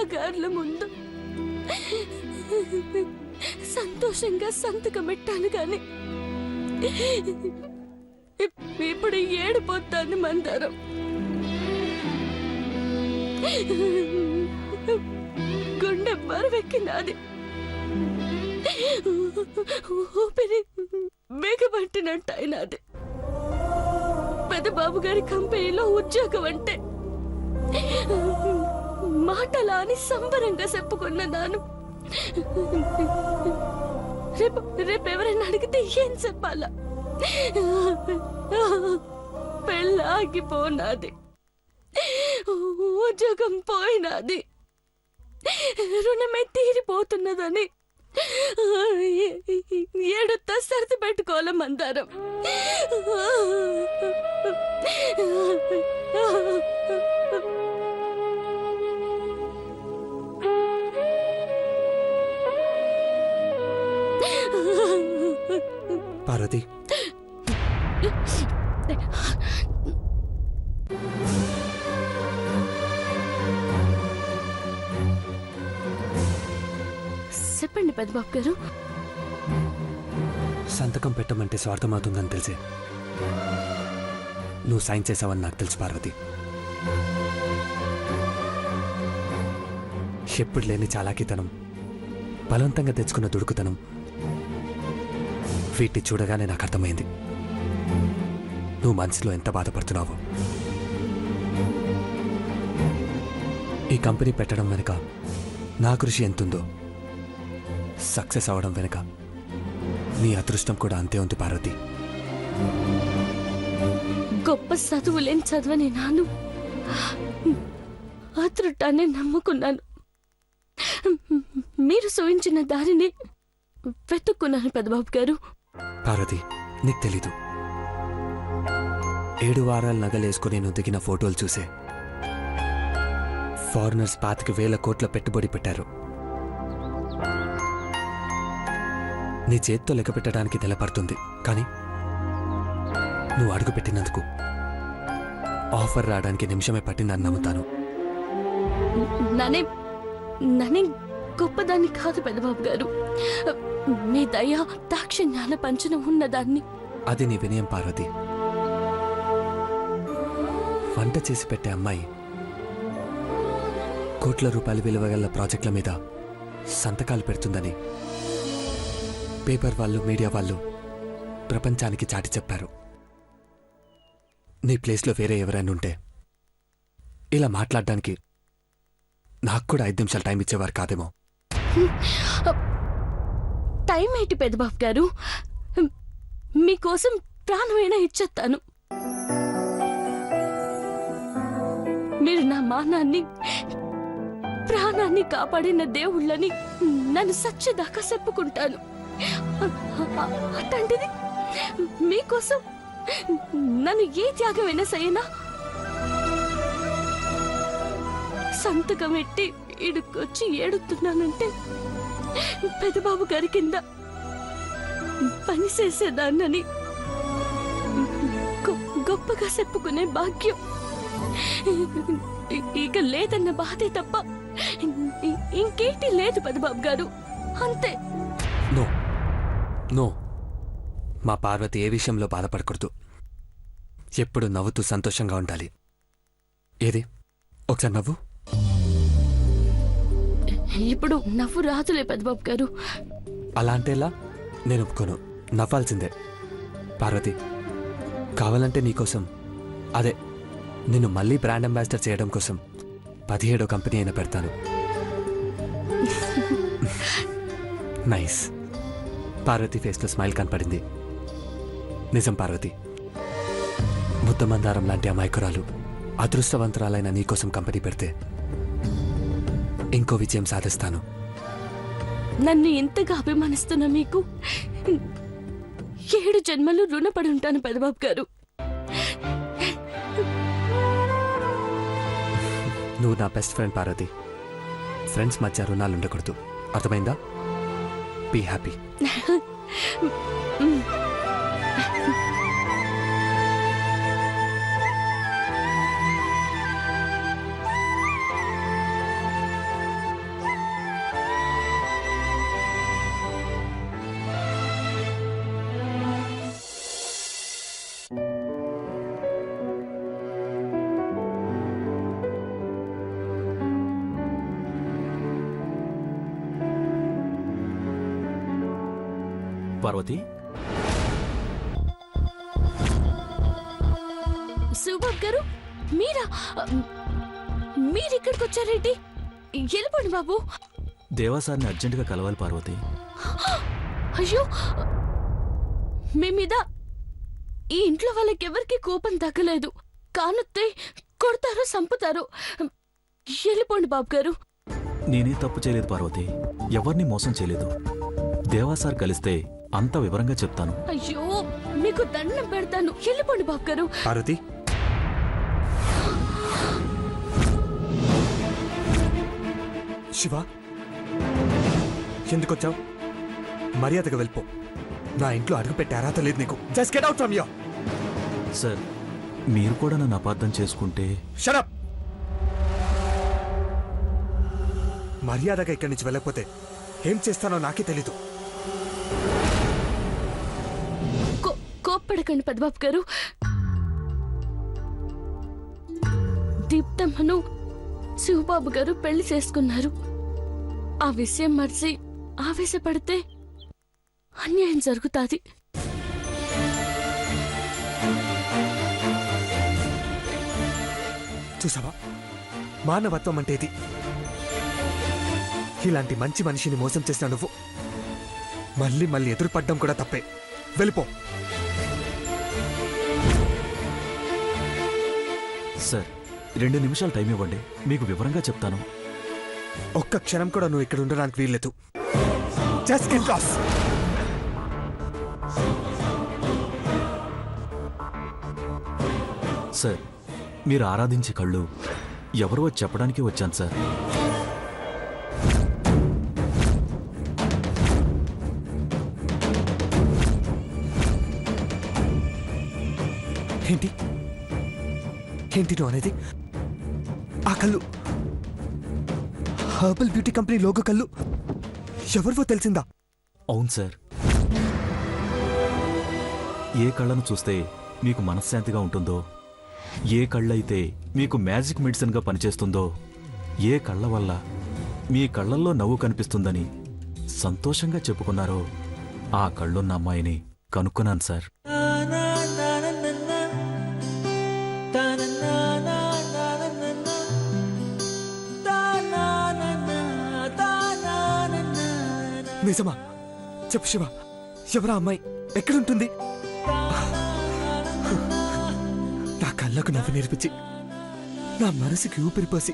అమ్మగారుల ముందు సంతోషంగా సంతకం పెట్టాను గాని ఇప్పుడు ఏడిపోతాను మందారం. గుండె బరువెక్కినాది, ఊపిరి బిగబట్టినట్టు అయినది. పెద్దబాబు గారి కంపెనీలో ఉద్యోగం అంటే మాటలా అని సంబరంగా చెప్పుకున్న నాను రేపెవరైనా అడిగితే ఏం చెప్పాలా? పెళ్ళాగిపోనాది, ఉద్యోగం పోయినాది, రుణమే తీరిపోతున్నదని ఏడుతో సర్ది పెట్టుకోవాలి మందారం. పార్వతి, చెప్పండి పెద్దబాబు గారు. సంతకం పెట్టమంటే స్వార్థమవుతుందని తెలిసే నువ్వు సైన్ చేసావని నాకు తెలుసు పార్వతి. ఎప్పుడు లేని చాలాకితనం, బలవంతంగా తెచ్చుకున్న దుడుకుతనం, వీటిని చూడగానే నాకు అర్థమైంది నువ్వు మనసులో ఎంత బాధపడుతున్నావో. ఈ కంపెనీ పెట్టడం వెనుక నా కృషి ఎంతుందో, సక్సెస్ అవడం వెనుక నీ అదృష్టం కూడా అంతే ఉంది పార్వతి. గొప్ప చదువులేని చదవని నాను అదృష్టాన్ని నమ్ముకున్నాను. మీరు సూచించిన దారిని వెతుక్కున్నాను పెద్దబాబు గారు. పార్వతి, నీకు తెలీదు, 7 వారాలు నగలేసుకుని నేను దిగిన ఫోటోలు చూసే ఫారినర్స్ 25,000 కోట్ల పెట్టుబడి పెట్టారు. నీ చేత్తో లెక్క పెట్టడానికి నిలబడుతుంది, కానీ నువ్వు అడుగు పెట్టినందుకు ఆఫర్ రావడానికి నిమిషమే పట్టిందని నమ్ముతాను. నన్నే గొప్పదాన్ని కాదు పెద్దబాబు గారు, మీ దయ దాక్షిణ్యాల పంచన ఉన్నదాన్ని. అది నీ వినయం పార్వతి. వంట చేసి పెట్టే అమ్మాయి కోట్ల రూపాయల విలువ గల ప్రాజెక్టుల మీద సంతకాలు పెడుతుందని పేపర్ వాళ్ళు, మీడియా వాళ్ళు ప్రపంచానికి చాటి చెప్పారు. నీ ప్లేస్లో వేరే ఎవరైనా ఉంటే ఇలా మాట్లాడడానికి నాకు కూడా 5 నిమిషాలు టైం ఇచ్చేవారు కాదేమో. టైం ఏంటి పెద్దబాబు గారు, మీకోసం ప్రాణమైనా ఇచ్చేస్తాను. మీరు నా మానాన్ని ప్రాణాన్ని కాపాడిన దేవుళ్ళని నన్ను సచ్చేదాకా చెప్పుకుంటాను. అట్లాంటిది మీకోసం నన్ను ఏ త్యాగమైనా సైనా సంతకం ఎట్టి ఇడుకొచ్చి ఏడుతున్నానంటే పెద్దబాబు గారి కింద పని చేసేదాన్నని గొప్పగా చెప్పుకునే భాగ్యం ఇక లేదన్న బాధే తప్ప ఇంకేంటి లేదు పెద్దబాబు గారు, అంతే. నో నో, మా పార్వతి ఏ విషయంలో బాధపడకూడదు, ఎప్పుడు నవ్వుతూ సంతోషంగా ఉండాలి. ఏది ఒకసారి నవ్వు. ఇప్పుడు నవ్వు రాదులే పెద్దబాబు గారు. అలా అంటే ఎలా? నేను ఒప్పుకోను, నవ్వాల్సిందే. పార్వతి, కావాలంటే నీకోసం, అదే నిన్ను మళ్ళీ బ్రాండ్ అంబాసిడర్ చేయడం కోసం 17వ కంపెనీ అయినా పెడతాను. నైస్. పార్వతి ఫేస్లో స్మైల్ కనపడింది. నిజం పార్వతి, ముద్దమందారం లాంటి అమాయకురాలు అదృష్టవంతురాలైన నీకోసం కంపెనీ పెడితే ఇంకో విజయం సాధిస్తాను. నన్ను ఇంతగా అభిమానిస్తున్న మీకు 7 జన్మలు రుణపడి ఉంటాను పెద్దబాబు గారు. నువ్వు నా బెస్ట్ ఫ్రెండ్ పార్వతి. ఫ్రెండ్స్ మధ్య రుణాలు ఉండకూడదు, అర్థమైందా? Be happy. పార్వతి, శివబాబు గారు మీరా? మీరిక్కడికి వచ్చారేంటి? వెళ్ళిపోండి బాబు. దేవాసారిని అర్జెంటుగా కలవాలి పార్వతి. అయ్యో, మీ మీద ఈ ఇంట్లో వాళ్ళకెవరికి కోపం తగ్గలేదు. కానొత్తే కొడతారో చంపుతారో. వెళ్ళిపోండి బాబు గారు. నేనే తప్పు చేయలేదు పార్వతి, ఎవరిని మోసం చేయలేదు. దేవాసార్ కలిస్తే అంత వివరంగా చెప్తాను. అయ్యో, మీకు దండం పెడతాను. వెళ్ళిపోండి బాబు గారు. పార్వతి, శివ, ఎందుకొచ్చావు? మర్యాదగా వెళ్ళిపో. నా ఇంట్లో అడుగు పెట్టే అర్హత లేదు నీకు. Just get out from here. Sir, మీరు కూడా నన్ను అపార్థం చేసుకుంటే. Shut up. మర్యాదగా ఇక్కడి నుంచి వెళ్ళకపోతే ఏం చేస్తానో నాకే తెలీదు. కోప్పడకండి పెద్దబాబు గారు. దీప్తమ్మను శివబాబు గారు పెళ్లి చేసుకున్నారు. ఆ విషయం మర్చి ఆవేశపడితే అన్యాయం జరుగుతాది. చూసావా, మానవత్వం అంటే ఇది. ఇలాంటి మంచి మనిషిని మోసం చేసిన నువ్వు మళ్ళీ మళ్ళీ ఎదురుపడ్డం కూడా తప్పే. వెళ్ళిపో. సార్, 2 నిమిషాలు టైం ఇవ్వండి, మీకు వివరంగా చెప్తాను. ఒక్క క్షణం కూడా నువ్వు ఇక్కడ ఉండడానికి వీల్లేదు. Just get lost. సార్, మీరు ఆరాధించే కళ్ళు ఎవరో చెప్పడానికి వచ్చాను సార్. ఏంటి ఏంటి నువ్వు అనేది? ఆ కళ్ళు హర్బల్ బ్యూటీ కంపెనీ లోగో కళ్ళు ఎవరివో తెలిసిందా? అవును సార్. ఏ కళ్ళను చూస్తే మీకు మనశ్శాంతిగా ఉంటుందో, ఏ కళ్ళైతే మీకు మ్యాజిక్ మెడిసిన్గా పనిచేస్తుందో, ఏ కళ్ళ వల్ల మీ కళ్ళల్లో నవ్వు కనిపిస్తుందని సంతోషంగా చెప్పుకున్నారో ఆ కళ్ళున్న అమ్మాయిని కనుక్కున్నాను సార్. నిజమా? చెప్పు శివ, ఎవరా అమ్మాయి? ఎక్కడుంటుంది? నా కళ్ళకు నవ్వు నేర్పించి, నా మనసుకి ఊపిరిపోసి,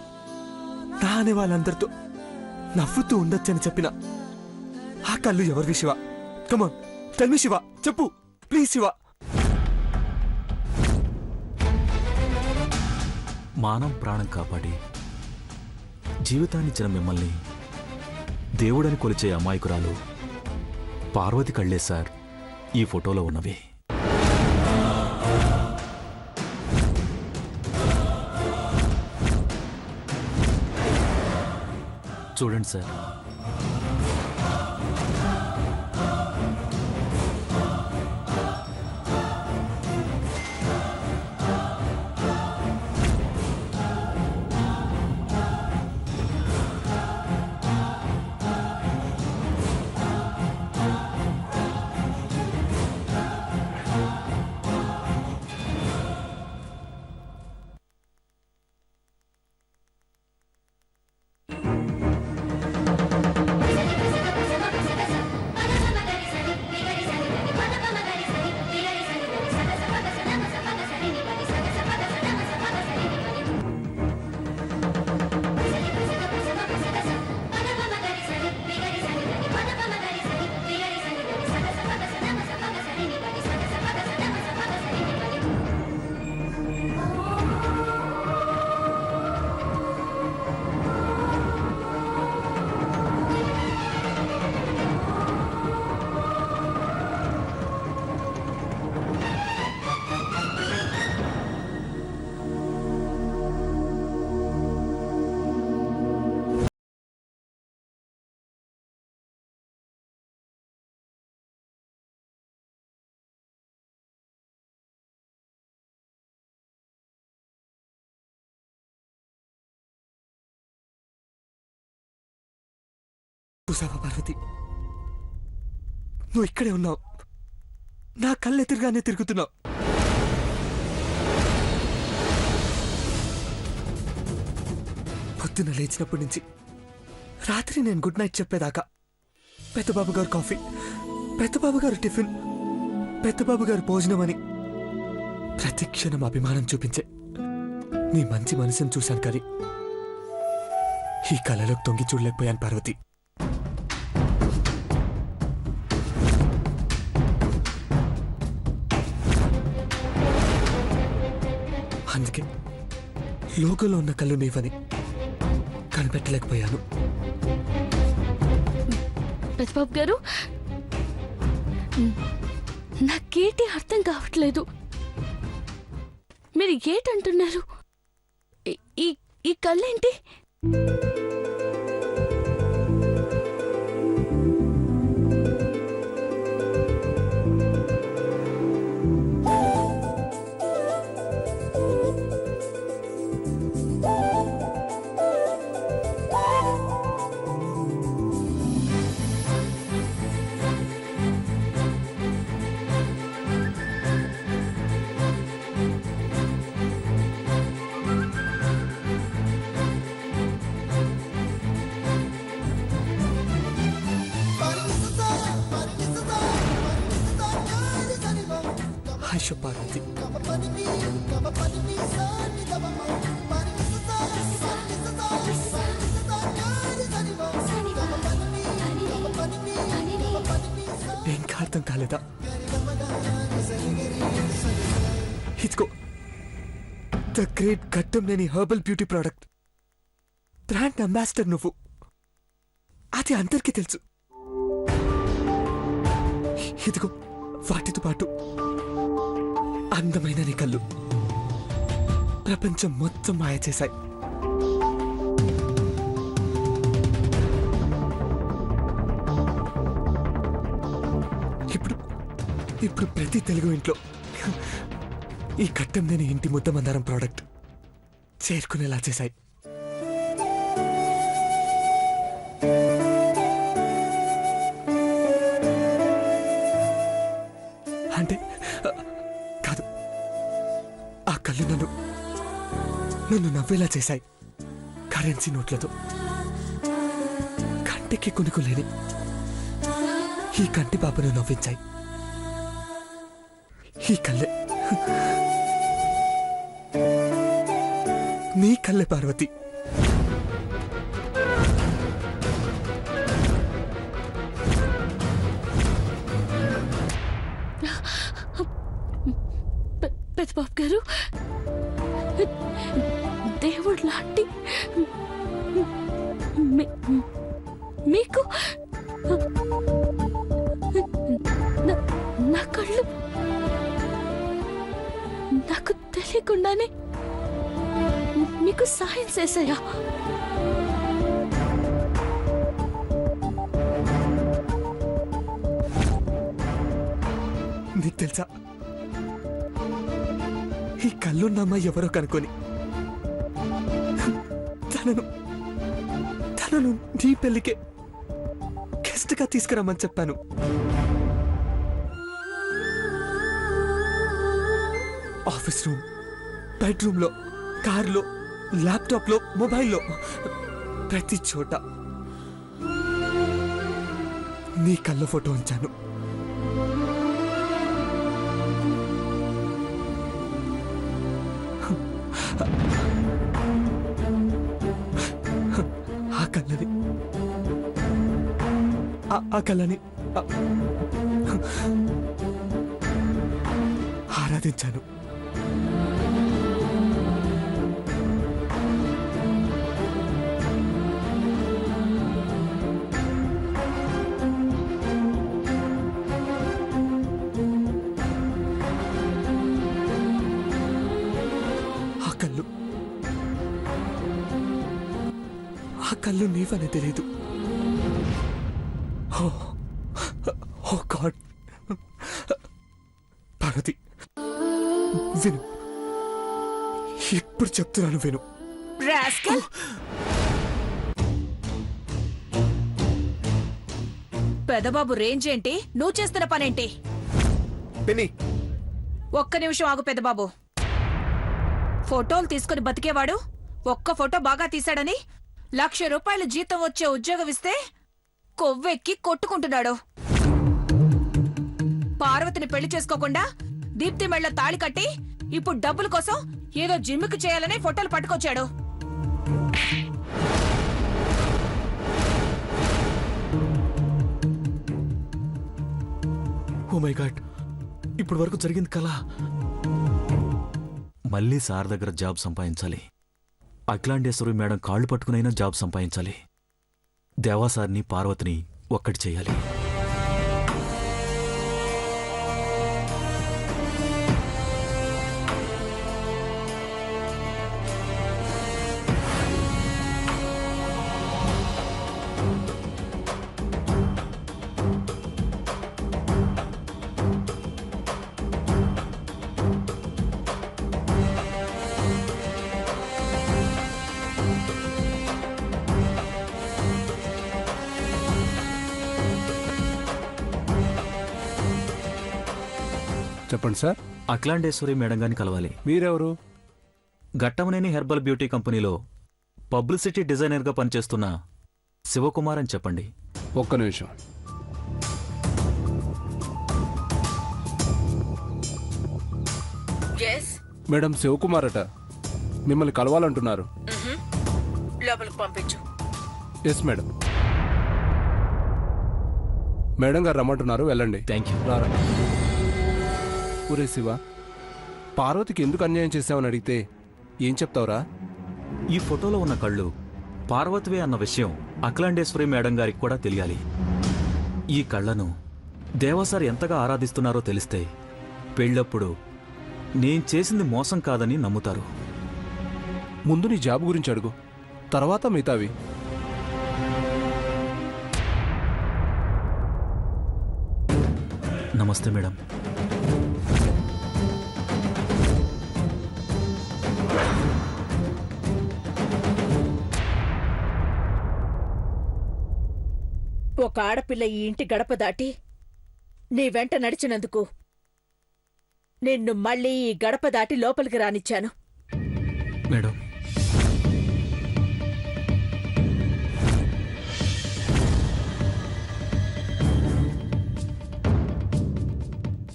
నా అనే వాళ్ళందరితో నవ్వుతూ ఉండొచ్చని చెప్పిన ఆ కళ్ళు ఎవరివి శివ? కమాన్, టెల్ మీ శివ, చెప్పు ప్లీజ్ శివ. మానం ప్రాణం కాపాడి జీవితాన్నిచ్చిన మిమ్మల్ని దేవుడని కొలిచే అమాయకురాలు పార్వతి కళ్ళే సార్ ఈ ఫోటోలో ఉన్నవి. చూడండి సార్. చూసావా పార్వతి, నువ్వు ఇక్కడే ఉన్నావు, నా కళ్ళెదురుగానే తిరుగుతున్నావు. పొద్దున లేచినప్పటి నుంచి రాత్రి నేను గుడ్ నైట్ చెప్పేదాకా పెద్దబాబు గారు కాఫీ, పెద్దబాబు గారు టిఫిన్, పెద్దబాబు గారు భోజనం అని ప్రతి క్షణం అభిమానం చూపించే నీ మంచి మనసును చూశాను కానీ ఈ కళలోకి తొంగి చూడలేకపోయాను పార్వతి. అందుకే లోకంలో ఉన్న కళ్ళు నీవని కనిపెట్టలేకపోయాను. పెద్దబాబు గారు, నాకేటి అర్థం కావట్లేదు. మీరు ఏటంటున్నారు? ఈ కళ్ళేంటి? అయ్యో పార్వతి, ఇంకా అర్థం కాలేదా? ఇదిగో the great Gattamneni herbal beauty product brand ambassador నువ్వు. అది అందరికీ తెలుసు. ఇదిగో వాటితో పాటు అందమైన నీ కళ్ళు ప్రపంచం మొత్తం మాయ చేశాయి. ఇప్పుడు ప్రతి తెలుగు ఇంట్లో ఈ కట్టం నేను ఇంటి ముద్ద మందారం ప్రోడక్ట్ చేరుకునేలా చేశాయి. అంటే కాదు, ఆ కళ్ళు నన్ను నవ్వేలా చేశాయి. కరెన్సీ నోట్లతో కంటికి కొనుక్కోలేని ఈ కంటి పాపను నవ్వించాయి. ఈ కళ్ళే నీ కళ్ళే పార్వతి. పెద్దబాబు గారు, దేవుడు లాంటి మీకు నా కళ్ళు నాకు తెలియకుండానే మీకు సాయం చేశాయా? నీకు తెలుసా, ఈ కళ్ళున్నమ్మ ఎవరో కనుకొని తనను నీ పెళ్లికే గెస్ట్ గా తీసుకురమ్మని చెప్పాను. ఆఫీస్ రూమ్, బెడ్రూమ్ లో, కార్లో, ల్యాప్టాప్ లో, మొబైల్లో, ప్రతి చోట నీ కళ్ళ ఫోటో ఉంచాను. ఆ కళ్ళని ఆరాధించాను. ఆ కళ్ళు నీవని తెలీదు. ఓ గాడ్. పార్వతి విను, ఇప్పుడు చెప్తున్నాను విను. పెదబాబు రేంజ్ ఏంటి, నువ్వు చేస్తున్న పనేంటి? పిన్ని, ఒక్క నిమిషం ఆగు పెదబాబు. ఫోటోలు తీసుకుని బతికేవాడు ఒక్క ఫోటో బాగా తీశాడని ₹1,00,000 జీతం వచ్చే ఉద్యోగం ఇస్తే కొవ్వెక్కి కొట్టుకుంటున్నాడు. పార్వతిని పెళ్లి చేసుకోకుండా దీప్తి మెళ్ళ తాళి కట్టి ఇప్పుడు డబ్బుల కోసం ఏదో జిమ్కి చేయాలని ఫోటోలు పట్టుకొచ్చాడు. ఓ మై గాడ్, ఇప్పుడు వరకు జరిగింది కలా. మళ్ళీ సార్ దగ్గర జాబ్ సంపాదించాలి. అఖిలాండేశ్వరి మేడం కాళ్ళు పట్టుకునైనా జాబ్ సంపాదించాలి. దేవాసార్ని పార్వతిని ఒక్కటి చేయాలి. చెప్పండి సార్. అఖిలాండేశ్వరి మేడం గారిని కలవాలి. మీరెవరు? ఘట్టమనేని హెర్బల్ బ్యూటీ కంపెనీలో పబ్లిసిటీ డిజైనర్గా పనిచేస్తున్న శివకుమార్ అని చెప్పండి. ఒక్క నిమిషం. మేడం శివకుమార్ అట, మిమ్మల్ని కలవాలంటున్నారు. లోపలికి పంపించు. Yes madam. మేడం గారు రమ్మంటున్నారు, వెళ్ళండి. Thank you. రారా. ఒరే శివ, పార్వతికి ఎందుకు అన్యాయం చేశావని అడిగితే ఏం చెప్తావురా? ఈ ఫోటోలో ఉన్న కళ్ళు పార్వతివే అన్న విషయం అఖిలాండేశ్వరి మేడం గారికి కూడా తెలియాలి. ఈ కళ్ళను దేవసార్ ఎంతగా ఆరాధిస్తున్నారో తెలిస్తే పెళ్ళప్పుడు నేను చేసింది మోసం కాదని నమ్ముతారు. ముందు నీ జాబ్ గురించి అడుగు, తర్వాత మిగతావి. నమస్తే మేడం. ఒక ఆడపిల్ల ఈ ఇంటి గడప దాటి నీ వెంట నడిచినందుకు నిన్ను మళ్ళీ ఈ గడప దాటి లోపలికి రానిచ్చాను. మేడం,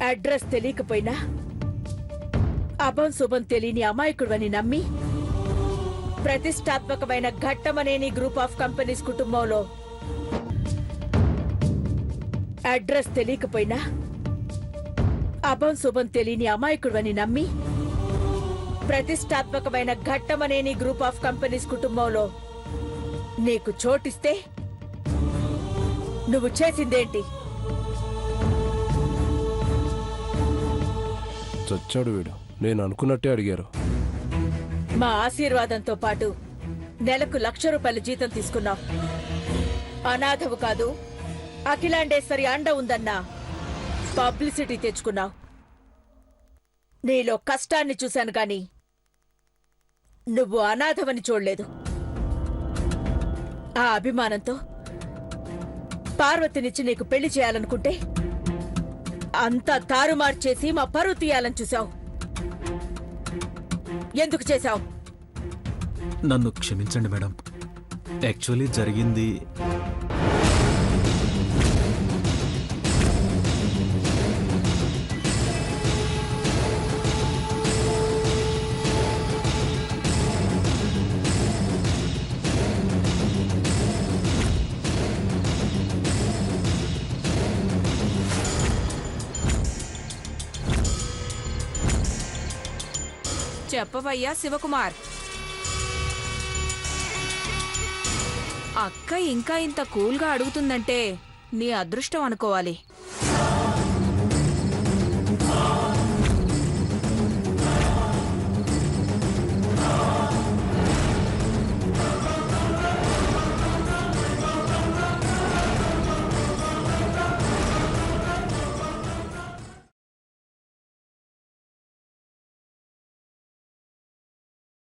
అడ్రస్ తెలియకపోయినా అభం శుభం తెలియని అమాయకుడివని నమ్మి ప్రతిష్టాత్మకమైన ఘట్టమనేని గ్రూప్ ఆఫ్ కంపెనీస్ కుటుంబంలో అడ్రస్ తెలియకపోయినా అభం శుభం తెలియని అమాయకుడివని నమ్మి ప్రతిష్టాత్మకమైన ఘట్టమనేని గ్రూప్ ఆఫ్ కంపెనీస్ కుటుంబంలో నీకు చోటిస్తే నువ్వు చేసిందేంటి? చచ్చాడు వీడు. నేను అనుకున్నట్టే అడిగారు. మా ఆశీర్వాదంతో పాటు నెలకు ₹1,00,000 జీతం తీసుకున్నావు. అనాథవు కాదు, అఖిలాండేశ్వరి అండ ఉందన్నా పబ్లిసిటీ తెచ్చుకున్నావు. నీలో కష్టాన్ని చూశాను గాని నువ్వు అనాథవని చూడలేదు. ఆ అభిమానంతో పార్వతినిచ్చి నీకు పెళ్లి చేయాలనుకుంటే అంతా తారుమారు చేసి మా పరువు తీయాలని చూశావు. ఎందుకు చేశావు? నన్ను క్షమించండి మేడం. యాక్చువల్లీ జరిగింది చెప్పవయ్యా శివకుమార్. అక్క ఇంకా ఇంత కూల్గా అడుగుతుందంటే నీ అదృష్టం అనుకోవాలి.